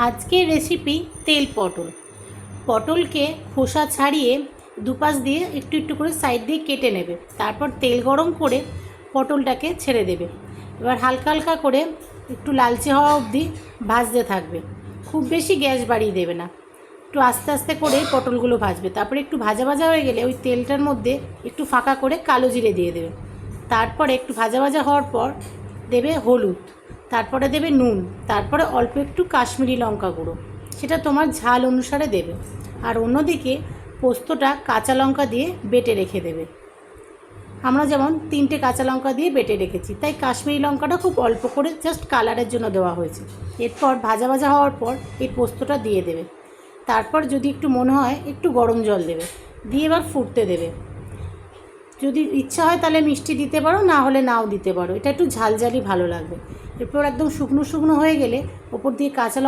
আজকের রেসিপি তেল পটল। পটলকে খোসা ছাড়িয়ে দুপাশ দিয়ে একটু একটু করে সাইড দিয়ে কেটে নেবে। তারপর তেল গরম করে পটলটাকে ছেড়ে দেবে। এবার হালকা হালকা করে একটু লালচে হওয়া অবধি ভাজতে থাকবে। খুব বেশি গ্যাস বাড়িয়ে দেবে না, একটু আস্তে আস্তে করে পটলগুলো ভাজবে। তারপরে একটু ভাজা ভাজা হয়ে গেলে ওই তেলটার মধ্যে একটু ফাঁকা করে কালো জিরে দিয়ে দেবে। তারপরে একটু ভাজা ভাজা হওয়ার পর দেবে হলুদ, তারপরে দেবে নুন, তারপরে অল্প একটু কাশ্মীরি লঙ্কা গুঁড়ো, সেটা তোমার ঝাল অনুসারে দেবে। আর অন্যদিকে পোস্তটা কাঁচা লঙ্কা দিয়ে বেটে রেখে দেবে। আমরা যেমন 3টে কাঁচা লঙ্কা দিয়ে বেটে রেখেছি, তাই কাশ্মীরি লঙ্কাটা খুব অল্প করে জাস্ট কালারের জন্য দেওয়া হয়েছে। এরপর ভাজা ভাজা হওয়ার পর এই পোস্তটা দিয়ে দেবে। তারপর যদি একটু মনে হয় একটু গরম জল দেবে, দিয়ে এবার ফুটতে দেবে। যদি ইচ্ছা হয় তাহলে মিষ্টি দিতে পারো, না হলে নাও দিতে পারো, এটা একটু ঝালঝালি ভালো লাগবে। এরপর একদম শুকনো শুকনো হয়ে গেলে ওপর দিয়ে কাঁচা